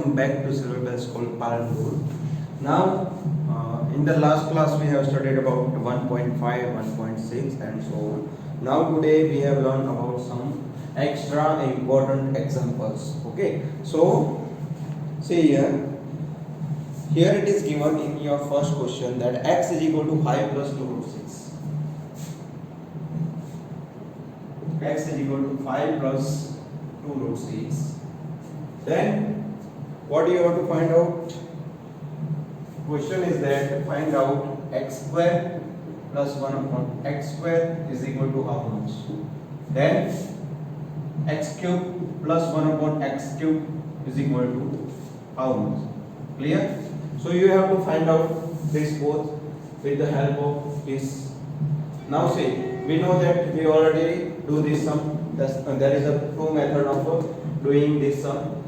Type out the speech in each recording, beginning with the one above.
welcome back to syllabus called Palanpur. Now, in the last class we have studied about 1.5, 1.6 and so on. Now today we have learned about some extra important examples. Okay, so see here it is given in your first question that x is equal to 5 plus 2 root 6. X is equal to 5 plus 2 root 6. Then what you have to find out? Question is that find out x square plus 1 upon x square is equal to how much? Then x cube plus 1 upon x cube is equal to how much? Clear? So you have to find out this both with the help of this. Now see, we know that we already do this sum. There is a two method of doing this sum.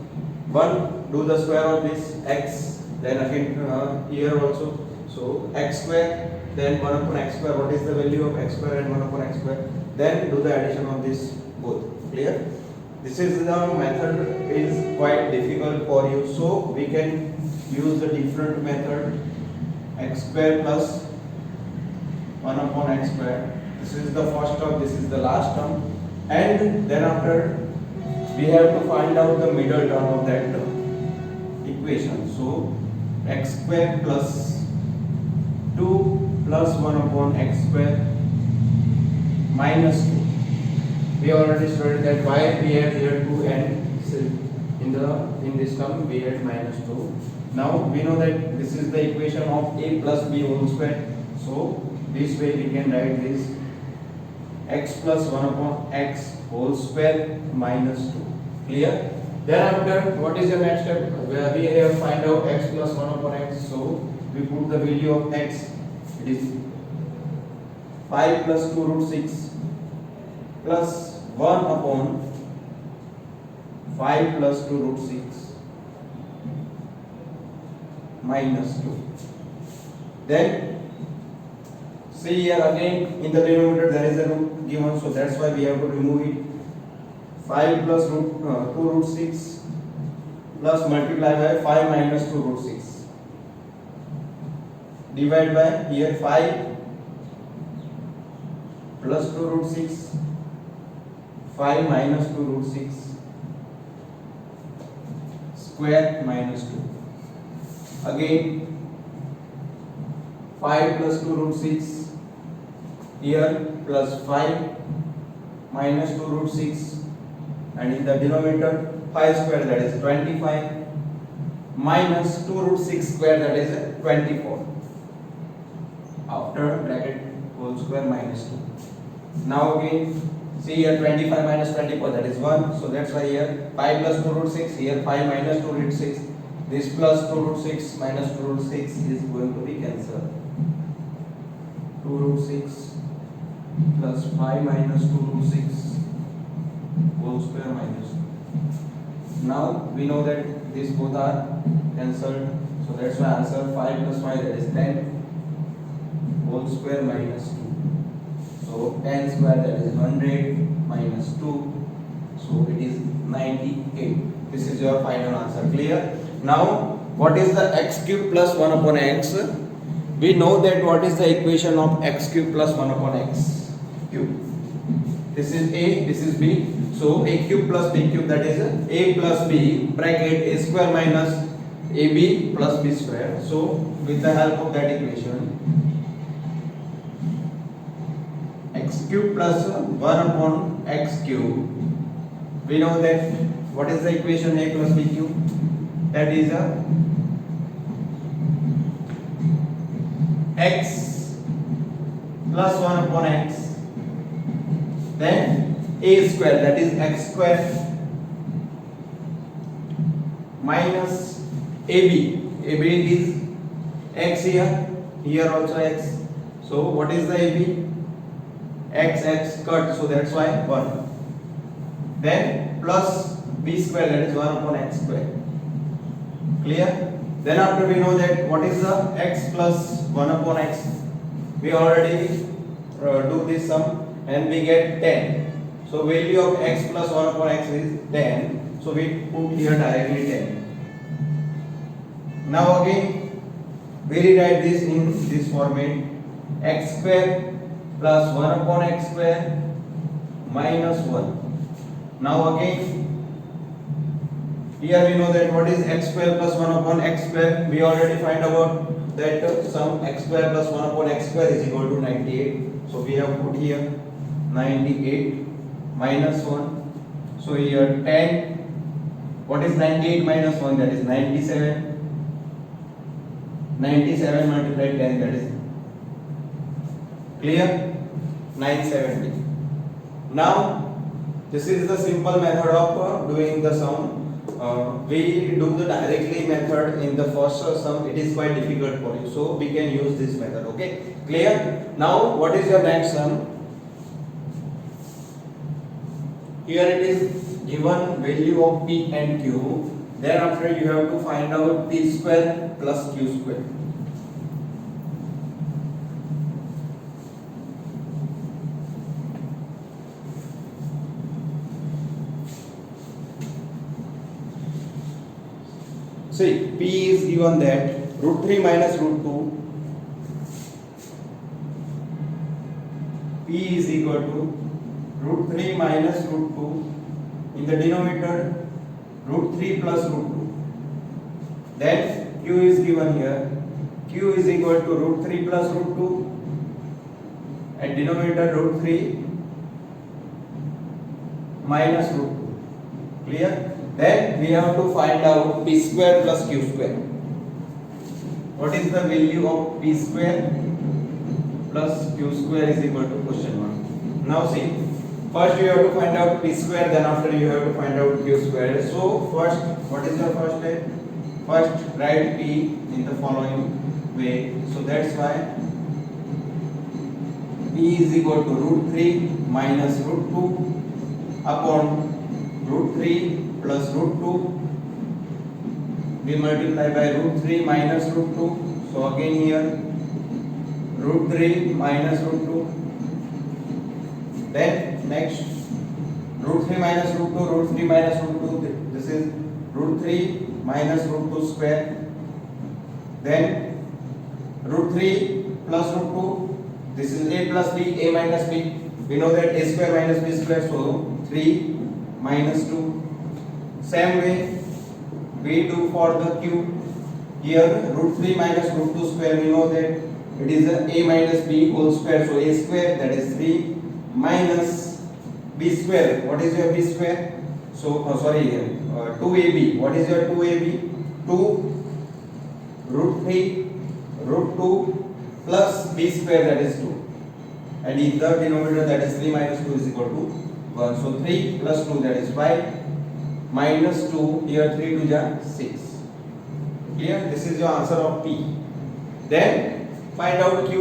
One, do the square of this x, then again here also. So x square, then 1 upon x square. What is the value of x square and 1 upon x square? Then do the addition of this both. Clear? This is the method is quite difficult for you. So we can use the different method, x square plus 1 upon x square. This is the first term, this is the last term, and then after we have to find out the middle term of that equation. So x square plus 2 plus 1 upon x square minus 2. We already studied that why we had here 2 and in this term we had minus 2. Now we know that this is the equation of a plus b whole square. So this way we can write this x plus 1 upon x whole square minus 2. Clear? Then after, what is the next step? Where we have find out x plus 1 upon x. So we put the value of x. It is 5 plus 2 root 6 plus 1 upon 5 plus 2 root 6 minus 2. Then see here again in the denominator there is a root given, so that's why we have to remove it. 5 plus 2 root 6 plus multiply by 5 minus 2 root 6 divide by here 5 plus 2 root 6 5 minus 2 root 6 square minus 2. Again 5 plus 2 root 6 here plus 5 minus 2 root 6, and in the denominator 5 square, that is 25, minus 2 root 6 square, that is 24. After bracket whole square minus 2. Now again see here 25 minus 24, that is 1. So that's why here 5 plus 2 root 6, here 5 minus 2 root 6. This plus 2 root 6 minus 2 root 6 is going to be cancelled. 2 root 6 plus 5 minus 2 root 6 whole square minus 2. Now we know that these both are cancelled. So that's why answer 5 plus 5, that is 10 whole square minus 2. So 10 square, that is 100 minus 2. So it is 98. This is your final answer. Clear? Now what is the x cube plus 1 upon x? We know that what is the equation of x cube plus 1 upon x cube. This is a, this is b. So a cube plus b cube, that is a plus b bracket a square minus ab plus b square. So with the help of that equation, x cube plus 1 upon x cube, we know that what is the equation a plus b cube? That is x plus 1 upon x, then a square, that is x square minus ab. ab is x here also x. So what is the ab? X cut, so that's why 1. Then plus b square, that is 1 upon x square. Clear? Then after we know that what is the x plus 1 upon x, we already do this sum and we get 10. So value of x plus 1 upon x is 10. So we put here directly 10. Now again we rewrite this in this format: x square plus 1 upon x square minus 1. Now again here we know that what is x square plus 1 upon x square. We already find out that sum x square plus 1 upon x square is equal to 98. So we have put here 98 minus 1. So here 10. What is 98 minus 1? That is 97. 97 multiplied 10, that is clear? 970. Now this is the simple method of doing the sum. We do the directly method in the first sum. It is quite difficult for you, so we can use this method. Okay, clear? Now what is your next sum? Here it is given value of p and q. Thereafter you have to find out p square plus q square. See, p is given that root 3 minus root 2. P is equal to root 3 minus root 2. In the denominator, root 3 plus root 2. Then q is given here. Q is equal to root 3 plus root 2. And denominator root 3 minus root 2. Clear? Then we have to find out p square plus q square. What is the value of p square plus q square is equal to question mark. Now see, first you have to find out p square, then after you have to find out q square. So first, what is your first step? First write p in the following way. So that's why p is equal to root 3 minus root 2 upon root 3 plus root 2. We multiply by root 3 minus root 2. So again here root 3 minus root 2. Then next root 3 minus root 2, root 3 minus root 2. This is root 3 minus root 2 square. Then root 3 plus root 2. This is a plus b, a minus b. We know that a square minus b square. So 3 minus 2. Same way we do for the q. Here root 3 minus root 2 square, we know that it is a minus b whole square. So a square, that is 3 minus b square. What is your b square? So 2ab. What is your 2ab? 2 root 3 root 2 plus b square, that is 2. And in the denominator, that is 3 minus 2 is equal to 1. So 3 plus 2, that is 5. Minus 2, here 3 to the 6. Clear? This is your answer of P. Then find out Q.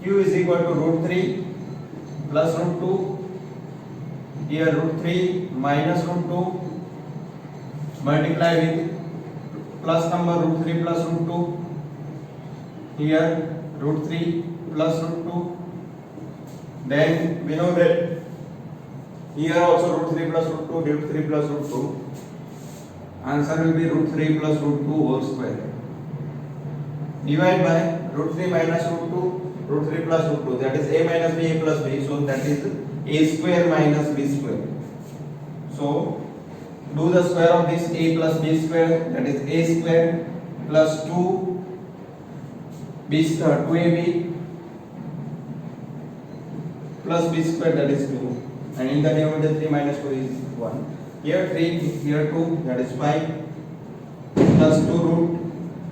Q is equal to root 3 plus root 2. Here root 3 minus root 2. Multiply with plus number root 3 plus root 2. Here root 3 plus root 2. Then we know that here also root 3 plus root 2, root 3 plus root 2. Answer will be root 3 plus root 2 whole square. Divide by root 3 minus root 2, root 3 plus root 2. That is a minus b, a plus b. So that is a square minus b square. So do the square of this a plus b square. That is a square plus 2 2ab plus b square, that is 2. And in the denominator 3 minus 2 is 1. Here 3, here 2, that is 5. Plus 2 root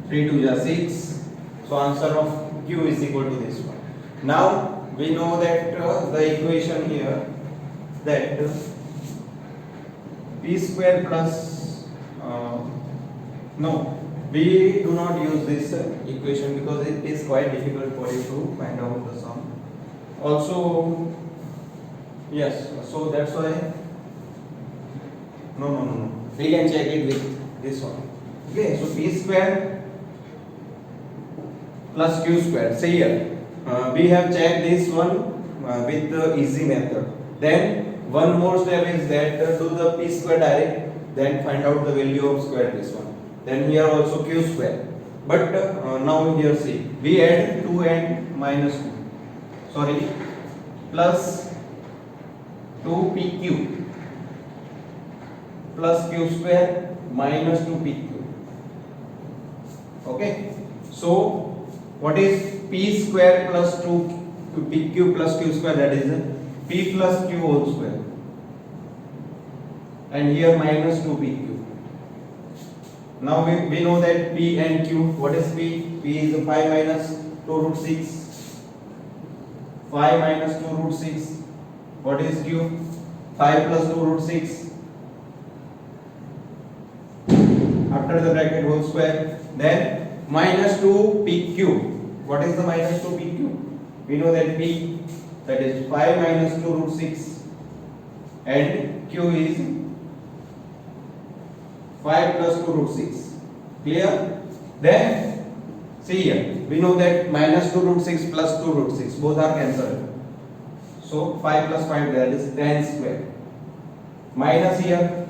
3 to the 6. So answer of Q is equal to this one. Now we know that the equation here, that p square plus no, we do not use this equation because it is quite difficult for you to find out the sum. Also, yes, so that's why no, we can check it with this one. Okay, so p square plus q square. See here, we have checked this one with the easy method. Then one more step is that do the p square direct. then find out the value of square this one. Then here also q square. But now here see, we add 2 and minus 2. Sorry, plus 2pq plus q square minus 2pq. Okay, so what is p square plus 2pq plus q square? That is p plus q whole square, and here minus 2pq. Now we know that p and q. What is p? P is 5 minus 2 root 6. 5 minus 2 root 6. What is q? 5 plus 2 root 6. After the bracket whole square. Then minus 2 pq. What is the minus 2 pq? We know that p, that is 5 minus 2 root 6, and q is 5 plus 2 root 6. Clear? Then see here, we know that minus 2 root 6 plus 2 root 6 both are cancelled. So 5 plus 5, that is 10 square. Minus here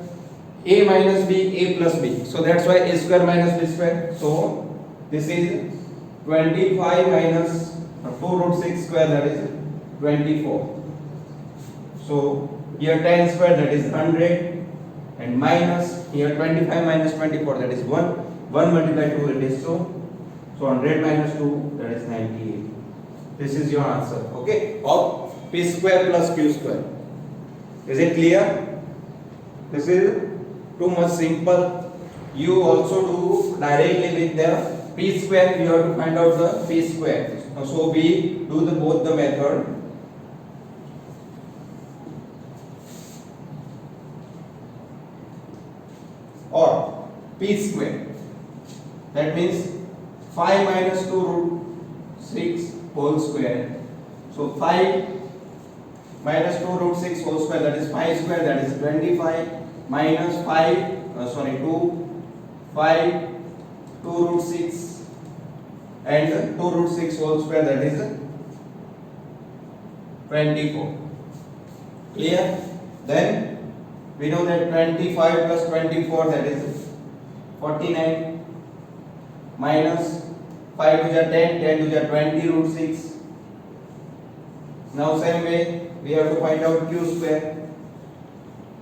a minus b, a plus b. So that's why a square minus b square. So this is 25 minus 2 root 6 square, that is 24. So here 10 square, that is 100, and minus here 25 minus 24, that is 1. 1 multiplied 2, it is 2. So 100 minus 2, that is 98. This is your answer, okay, of p square plus q square. Is it clear? This is too much simple. You also do directly with the p square. You have to find out the p square. So we do both the method. Or p square, that means 5 minus 2 root 6 whole square. So 5 minus 2 root 6 whole square, that is 5 square, that is 25, minus 2 5 2 root 6 and 2 root 6 whole square, that is 24. Clear? Then we know that 25 plus 24, that is 49, minus 5 to the 10, 10 to the 20 root 6. Now same way we have to find out q square.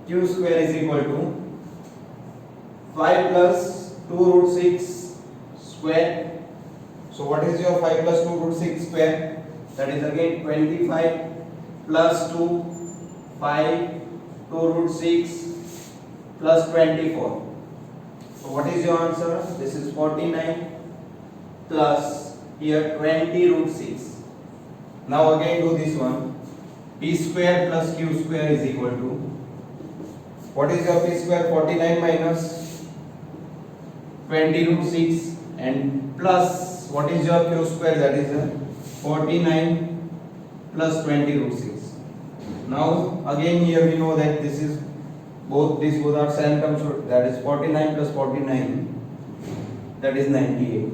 Q square is equal to 5 plus 2 root 6 square. So what is your 5 plus 2 root 6 square? That is again 25 plus 2, 5, 2 root 6 plus 24. So what is your answer? This is 49 plus here 20 root 6. Now again do this one. P square plus q square is equal to, what is your p square? 49 minus 20 root 6 and plus what is your q square? That is 49 plus 20 root 6. Now again here we know that this is both are same terms, so that is 49 plus 49, that is 98.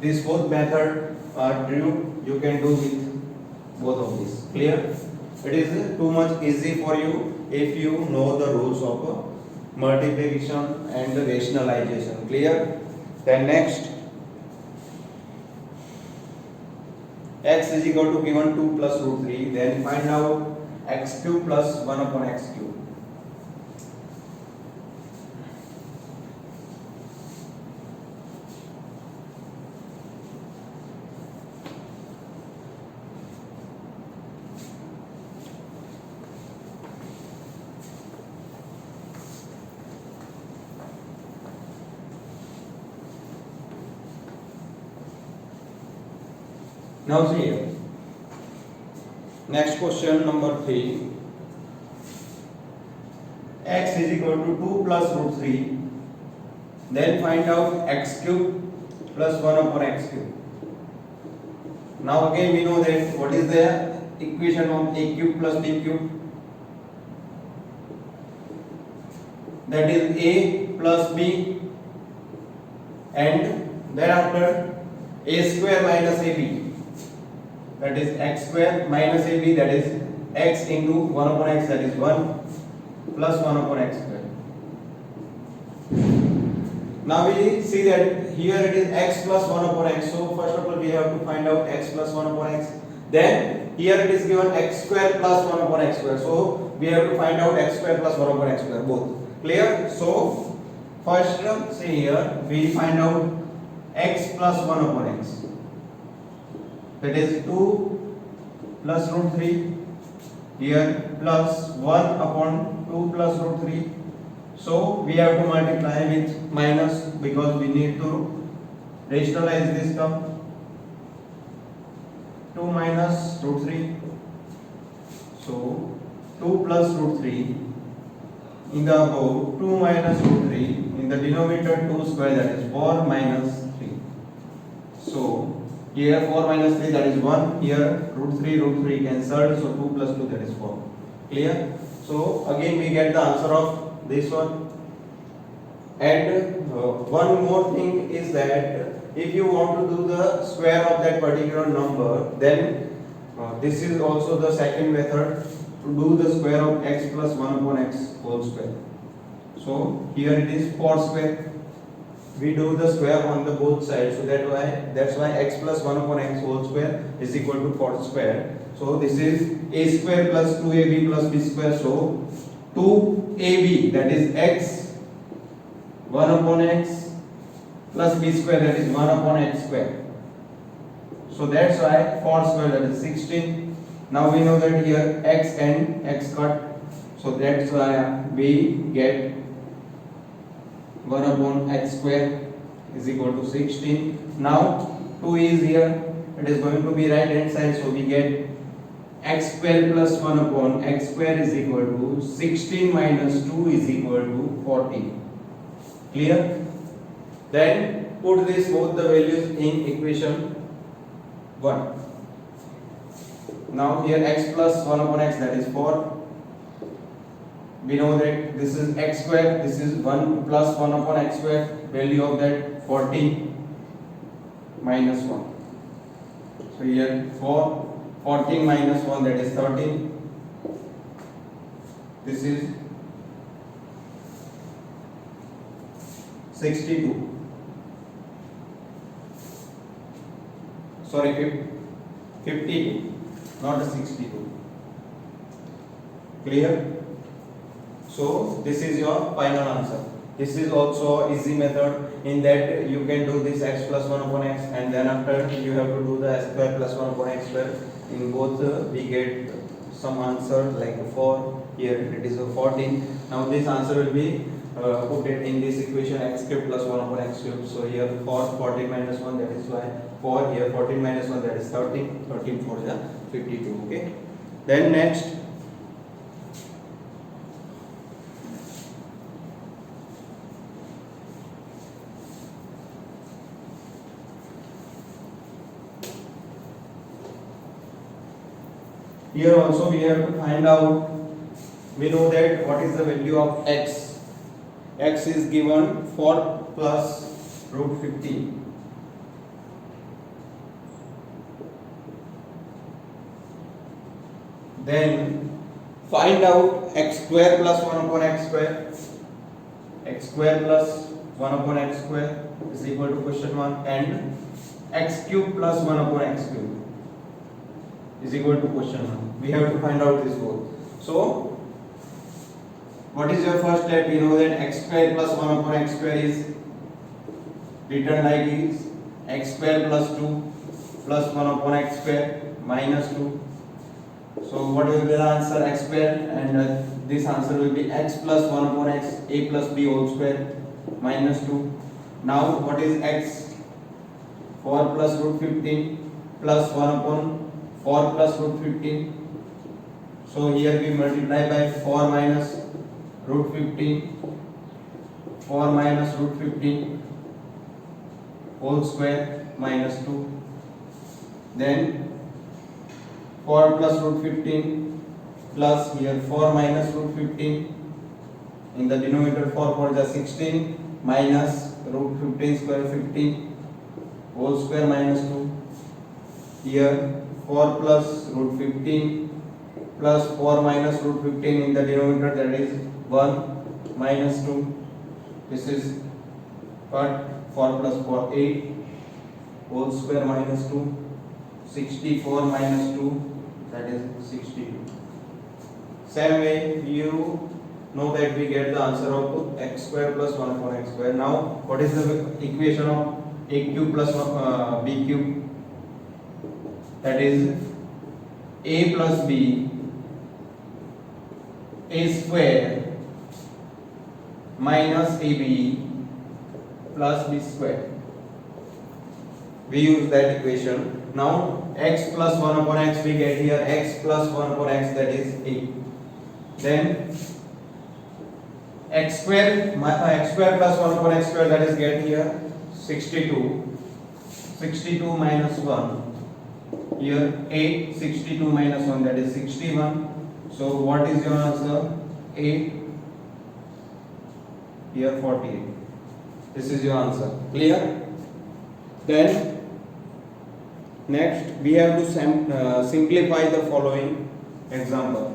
This both method are true. You can do with both of these. Clear? It is too much easy for you if you know the rules of multiplication and the rationalization. Clear? Then next, x is equal to given 2 plus root 3. Then find out x cube plus 1 upon x cube. Now see here. Next question number 3. X is equal to 2 plus root 3. Then find out x cube plus 1 upon x cube. Now again we know that what is the equation of a cube plus b cube? That is a plus b, and thereafter a square minus ab. That is x square minus ab, that is x into 1 upon x, that is 1 plus 1 upon x square. Now we see that here it is x plus 1 upon x. So first of all we have to find out x plus 1 upon x. Then here it is given x square plus 1 upon x square. So we have to find out x square plus 1 upon x square both. Clear? So first see here we find out x plus 1 upon x. That is 2 plus root 3. Here plus 1 upon 2 plus root 3. So we have to multiply with minus because we need to rationalize this term. 2 minus root 3. So 2 plus root 3 in the above 2 minus root 3 in the denominator 2 square, that is 4 minus 3. So here 4 minus 3, that is 1. Here root 3 cancelled, so 2 plus 2, that is 4. Clear? So again we get the answer of this one. And one more thing is that if you want to do the square of that particular number, then this is also the second method to do the square of x plus 1 upon x whole square. So here it is 4 square. We do the square on the both sides, so that's why x plus 1 upon x whole square is equal to 4 square. So this is a square plus 2ab plus b square. So 2ab, that is x 1 upon x plus b square, that is 1 upon x square. So that's why 4 square, that is 16. Now we know that here x and x cut, so that's why we get 1 upon x square is equal to 16. Now 2 is here, it is going to be right hand side, so we get x square plus 1 upon x square is equal to 16 minus 2 is equal to 14. Clear? Then put this both the values in equation 1. Now here x plus 1 upon x, that is 4. We know that this is x square, this is 1 plus 1 upon x square, value of that 14 minus 1. So here 14 minus 1, that is 13. This is 62. Sorry, 52, not 62. Clear? So this is your final answer. This is also easy method in that you can do this x plus 1 upon x, and then after you have to do the x square plus 1 upon x square. In both we get some answer like 4. Here it is a 14. Now this answer will be put it in this equation x cube plus 1 upon x cube. So here 14 minus 1, that is why 4. Here 14 minus 1, that is 13. 13 for the 52. Okay. Then next, here also we have to find out, we know that what is the value of x. X is given 4 plus root 15. Then find out x square plus 1 upon x square. X square plus 1 upon x square is equal to question 1, and x cube plus 1 upon x cube is equal to question 1. We have to find out this both. So what is your first step? We know that x square plus 1 upon x square is written like this: x square plus 2 plus 1 upon x square minus 2. So what will be the answer? X square, and this answer will be x plus 1 upon x, a plus b whole square minus 2. Now what is x? 4 plus root 15 plus 1 upon 4 plus root 15. So here we multiply by 4 minus root 15, 4 minus root 15 whole square minus 2. Then 4 plus root 15 plus here 4 minus root 15 in the denominator 4 for the 16 minus root 15 square 15 whole square minus 2. Here 4 plus root 15 plus 4 minus root 15 in the denominator, that is 1 minus 2. This is But 4 plus 4 8 whole square minus 2, 64 minus 2, that is 62. Same way you know that we get the answer of x square plus 1 upon x square. Now what is the equation of a cube plus b cube? That is a plus b a square minus ab plus b square. We use that equation. Now x plus 1 upon x we get here x plus 1 upon x, that is 8. Then x square plus 1 upon x square, that is get here 62. 62 minus 1 here 8. 62 minus 1, that is 61. So what is your answer? 8 here 48. This is your answer. Clear? Then next we have to simplify the following example.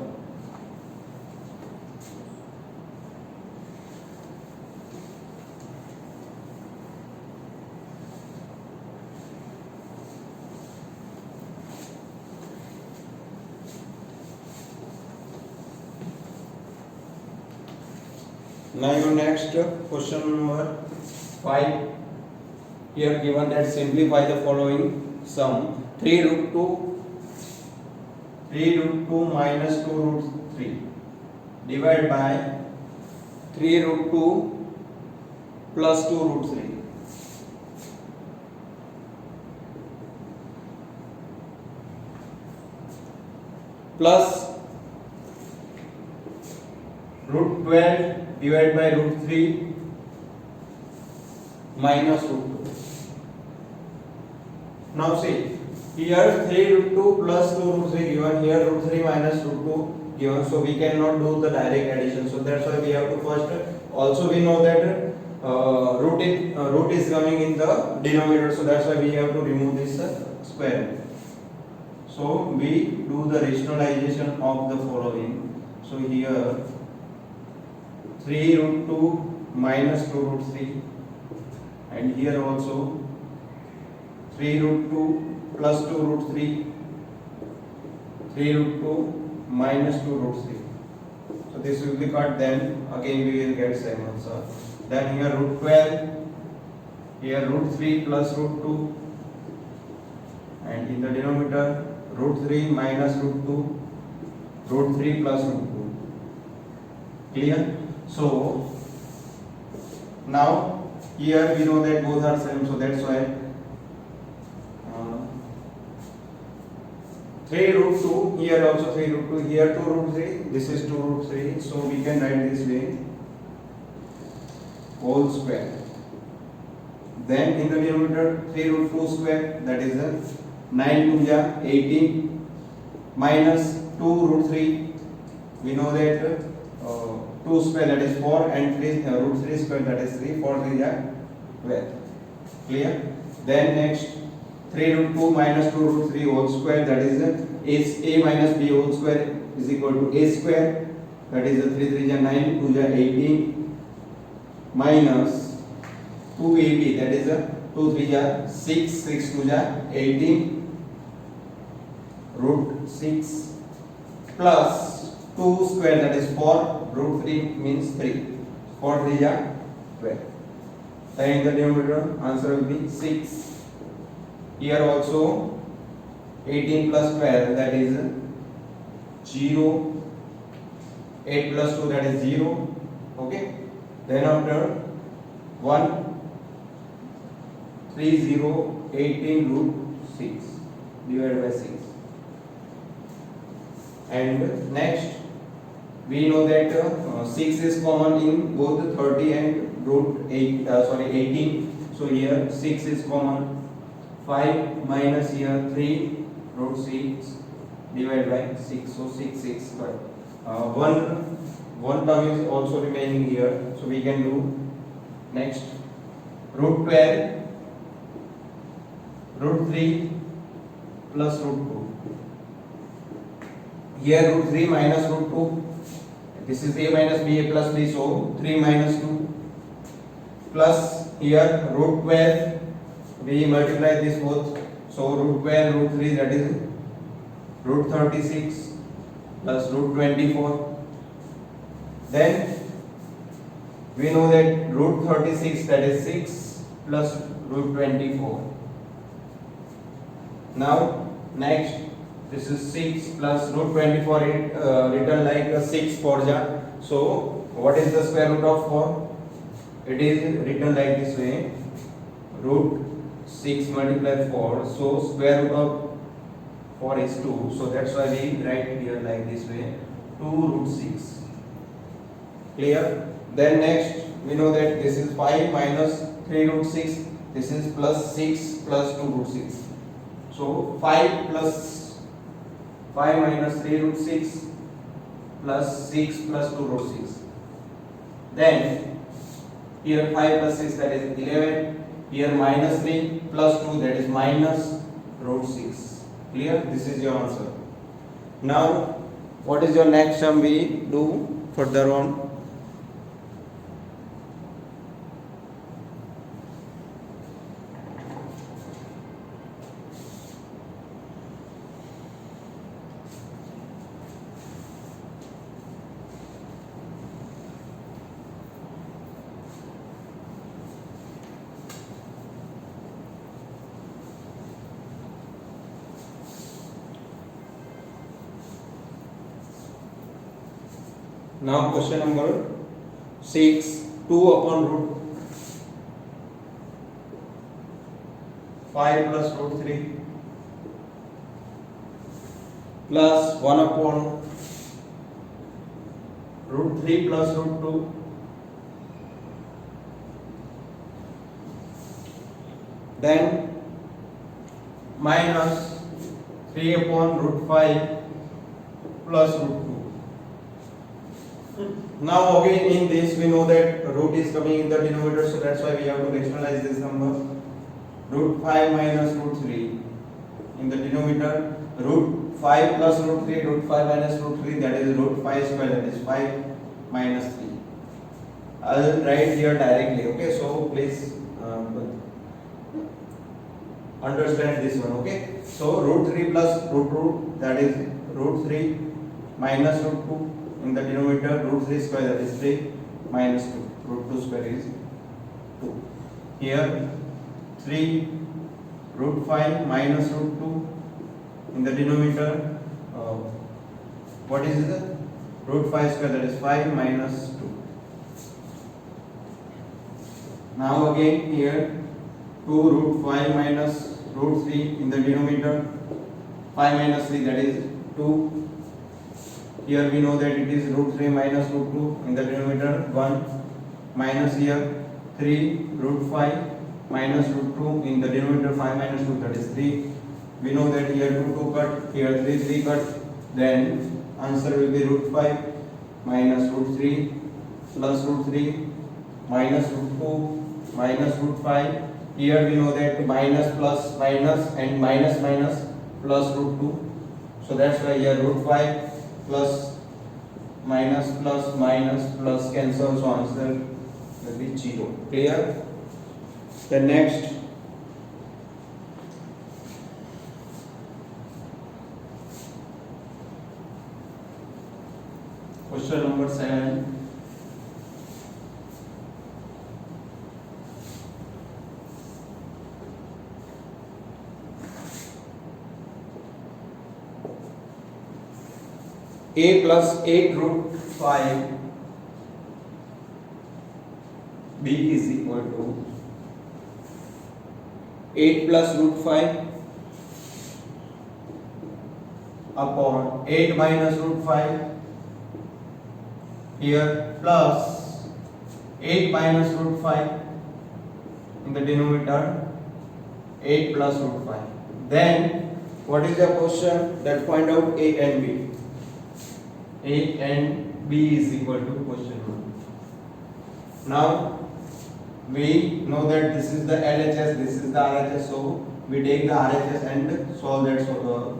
Now your next question number 5. Here given that simplify the following sum. 3 root 2 minus 2 root 3 divided by 3 root 2 plus 2 root 3. Plus root 12 divided by root 3 minus root 2. Now see, here 3 root 2 plus 2 root 3 given, here root 3 minus root 2 given, so we cannot do the direct addition. So that's why we have to first, also we know that root is coming in the denominator, so that's why we have to remove this square root. So we do the rationalization of the following. So here 3 root 2 minus 2 root 3, and here also 3 root 2 plus 2 root 3, 3 root 2 minus 2 root 3. So this will be cut, then again we will get same answer. Then here root 12, here root 3 plus root 2, and in the denominator root 3 minus root 2, root 3 plus root 2. Clear? So now here we know that both are same, so that's why 3 root 2, here also 3 root 2, here 2 root 3, this is 2 root 3, so we can write this way, whole square. Then in the denominator 3 root 2 square, that is 9 2 18, minus 2 root 3, we know that 2 square, that is 4, and 3 root 3 square, that is 3, 4 3 12. Clear? Then next 3 root 2 minus 2 root 3 whole square, that is a minus b whole square is equal to a square, that is 3 3 9, 2 18, minus 2ab, that is 2 3 6, 6 2 18, root 6, plus 2 square, that is 4, root 3 means 3, 4 3 12. Then in the denominator answer will be 6. Here also 18 plus 12, that is 0, 8 plus 2, that is 0. Okay. Then after 1 3 0 18 root 6 divided by 6. And next we know that 6 is common in both 30 and root 18. So here 6 is common. 5 minus here 3 root 6 divided by 6. So 6 6, but one term is also remaining here. So we can do next root 12 root 3 plus root 2. Here root 3 minus root 2. This is a minus b, a plus b, so 3 minus 2. plus here root 12, we multiply this both, so root 12 root 3, that is root 36 plus root 24. Then we know that root 36, that is 6 plus root 24. Now next, this is 6 plus root 24, written like a 6 forja. So what is the square root of 4? It is written like this way, root 6 multiplied 4, so square root of 4 is 2, so that's why we write here like this way, 2 root 6. Clear? Then next, we know that this is 5 minus 3 root 6, this is plus 6 plus 2 root 6. So 5 minus 3 root 6 plus 6 plus 2 root 6. Then here 5 plus 6, that is 11. Here minus 3 plus 2, that is minus root 6. Clear? This is your answer. Now what is your next sum we do further on? Now question number 6, 2 upon root 5 plus root 3 plus 1 upon root 3 plus root 2 then minus 3 upon root 5 plus root 2. Now again in this we know that root is coming in the denominator, so that's why we have to rationalize this number. Root 5 minus root 3 in the denominator, root 5 plus root 3, root 5 minus root 3, that is root 5 square, that is 5 minus 3. I'll write here directly, okay, so please understand this one, okay. So root 3 plus root 2, that is root 3 minus root 2 in the denominator, root 3 square, that is 3 minus 2, root 2 square is 2. Here 3 root 5 minus root 2 in the denominator, what is the root 5 square, that is 5 minus 2. Now again here 2 root 5 minus root 3 in the denominator, 5 minus 3, that is 2. Here we know that it is root 3 minus root 2 in the denominator, 1 minus here 3 root 5 minus root 2 in the denominator, 5 minus 2, that is 3. We know that here 2 2 cut, here 3 3 cut, then answer will be root 5 minus root 3 plus root 3 minus root 2 minus root 5. Here we know that minus plus minus and minus minus plus root 2. So that's why here root 5 plus minus plus minus plus cancel, so answer will be 0. Clear? The next question number 7. A plus 8 root 5 B is equal to 8 plus root 5 upon 8 minus root 5 here plus 8 minus root 5 in the denominator, 8 plus root 5. Then what is the question? That find out A and B. A and B is equal to question 1. Now we know that this is the LHS, this is the RHS, so we take the RHS and solve that sort of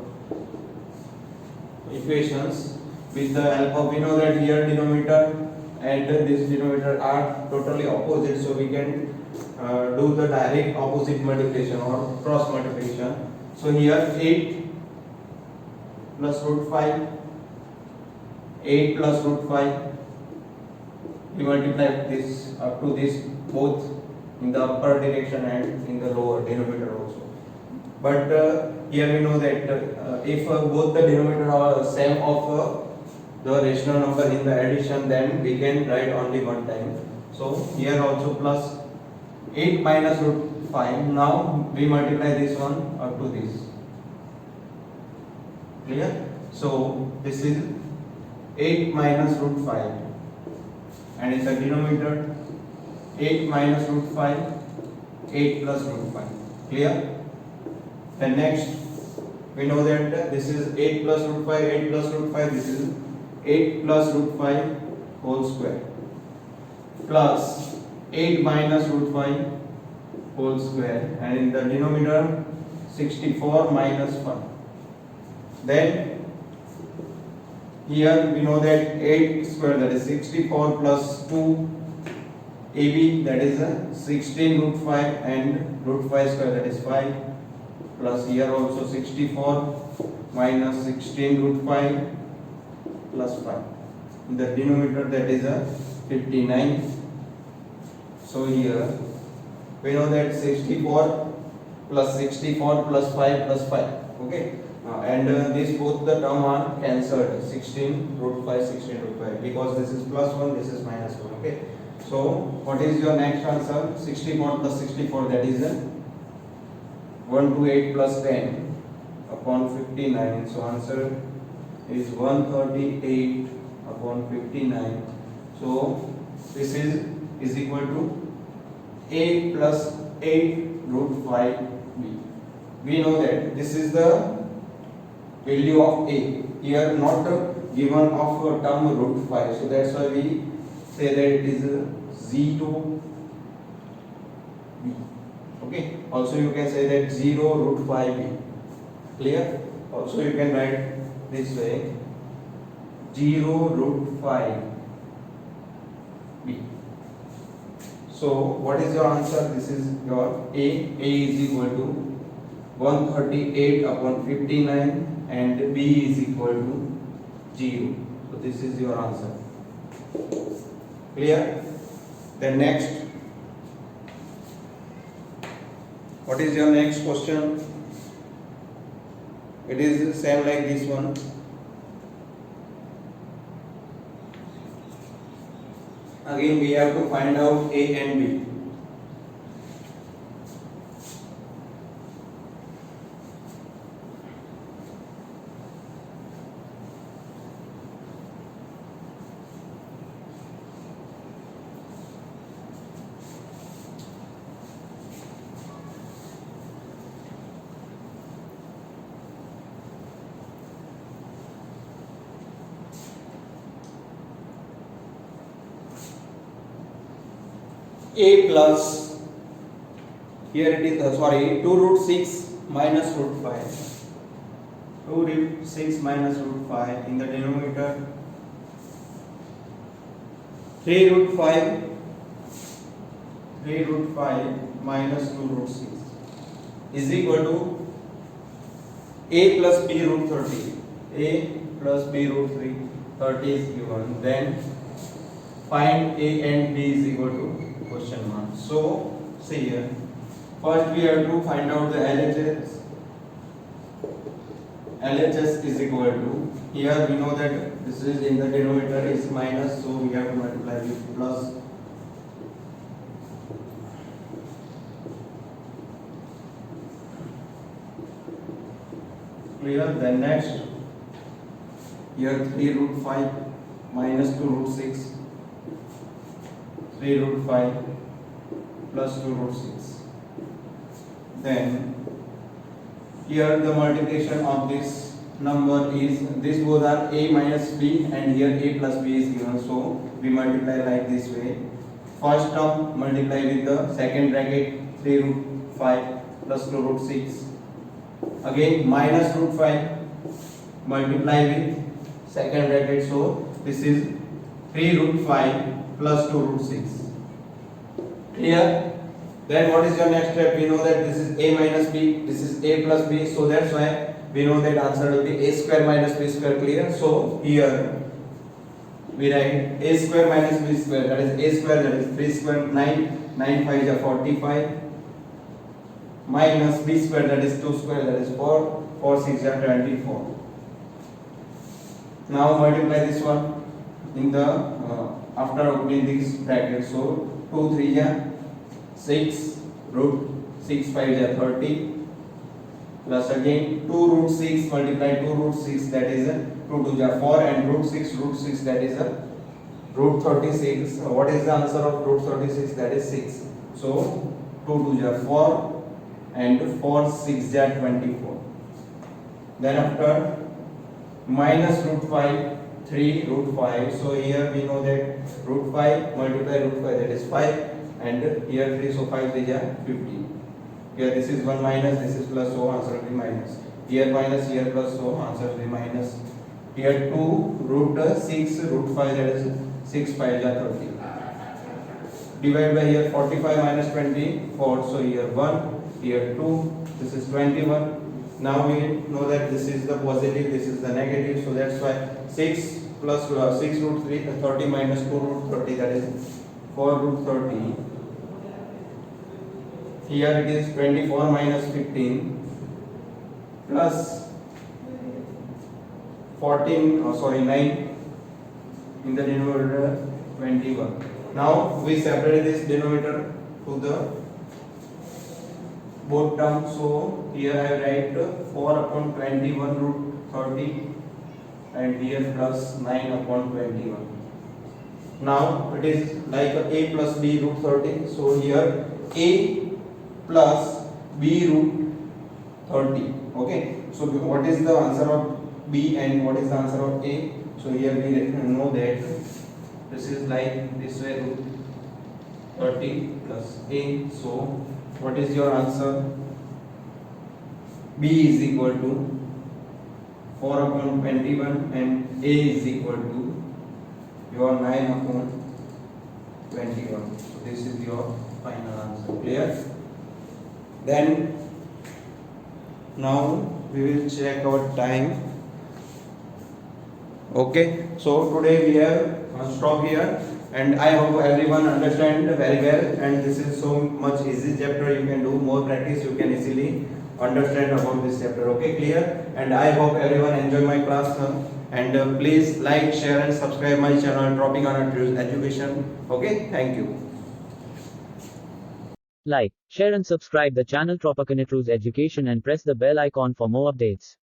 equations with the help of, we know that here denominator and this denominator are totally opposite, so we can do the direct opposite multiplication or cross multiplication. So here 8 plus root 5, 8 plus root 5, we multiply this up to this both in the upper direction and in the lower denominator also. But here we know that if both the denominator are same of the rational number in the addition, then we can write only one time. So here also plus 8 minus root 5. Now we multiply this one up to this. Clear? So this is 8 minus root 5, and in the denominator 8 minus root 5, 8 plus root 5. Clear? Then next we know that this is 8 plus root 5, 8 plus root 5, this is 8 plus root 5 whole square plus 8 minus root 5 whole square, and in the denominator 64 minus 5. Then here we know that 8 square, that is 64, plus 2 AB, that is 16 root 5, and root 5 square, that is 5, plus here also 64 minus 16 root 5 plus 5. In the denominator that is 59. So here we know that 64 plus 64 plus 5 plus 5. Okay. And these both the term are cancelled, 16 root 5, 16 root 5, because this is plus 1, this is minus 1. Okay. So what is your next answer? 64 plus 64, that is 128 plus 10 upon 59. So answer is 138 upon 59. So this is equal to a plus 8 root 5b. We know that this is the value of a. Here not given of a term root 5. So that's why we say that it is z2b. Okay. Also you can say that 0 root 5b. Clear? Also you can write this way, 0 root 5b. So what is your answer? This is your A. A is equal to 138 upon 59 and B is equal to 0. So this is your answer. Clear? Then next, what is your next question? It is same like this one. Again we have to find out A and B. A plus, here it is 2 root 6 minus root 5. 2 root 6 minus root 5 in the denominator. 3 root 5 minus 2 root 6 is equal to A plus B root 30. A plus B root 30 is given. Then find A and B is equal to question mark. So see here, first we have to find out the LHS. LHS is equal to, here we know that this is in the denominator is minus, so we have to multiply with plus. Clear? Then next, here 3 root 5 minus 2 root 6. 3 root 5 plus 2 root 6. Then here the multiplication of this number is, this both are A minus B and here A plus B is given, so we multiply like this way. First term multiply with the second bracket 3 root 5 plus 2 root 6. Again minus root 5 multiply with second bracket, so this is 3 root 5 plus 2 root 6. Clear? Then what is your next step? We know that this is a minus b, this is a plus b, so that's why we know that answer will be a square minus b square. Clear? So here we write a square minus b square, that is a square, that is 3 square, 9, 9 5 is 45, minus b square, that is 2 square, that is 4, 4 6 is 24. Now multiply this one in the after opening this bracket. So 2 3 is 6, root 6 5 is 30, plus again 2 root 6 multiply 2 root 6, that is 2 2 is 4, and root 6 that is root 36. What is the answer of root 36? That is 6. So 2 2 is 4 and 4 6 is 24. Then after minus root 5, 3 root 5. So here we know that root 5 multiply root 5, that is 5, and here 3, so 5 is 50. Here this is 1 minus, this is plus, so answer will be minus. Here minus, here plus, so answer will be minus. Here 2 root 6 root 5, that is 6 5 is 30. Divide by here 45 minus 24, so here 1, here 2, this is 21. Now we know that this is the positive, this is the negative, so that's why 6 plus 6 root 3, 30 minus 2 root 30, that is 4 root 30. Here it is 24 minus 15 plus 9 in the denominator 21. Now we separate this denominator to the both terms. So here I write 4 upon 21 root 30, and here plus 9 upon 21. Now it is like a plus b root 30. So here a plus b root 30. Okay. So what is the answer of b and what is the answer of a? So here we know that this is like this way, root 30 plus a. So what is your answer? B is equal to 4 upon 21 and a is equal to your 9 upon 21. So this is your final answer. Clear? Then now we will check our time. Okay, so today we have stop here, and I hope everyone understand very well, and this is so much easy chapter. You can do more practice, you can easily understand about this chapter. Okay, clear? And I hope everyone enjoy my class now, and please like, share and subscribe my channel Tropicana Education. Okay, thank you. Like, share and subscribe the channel Tropicana Education and press the bell icon for more updates.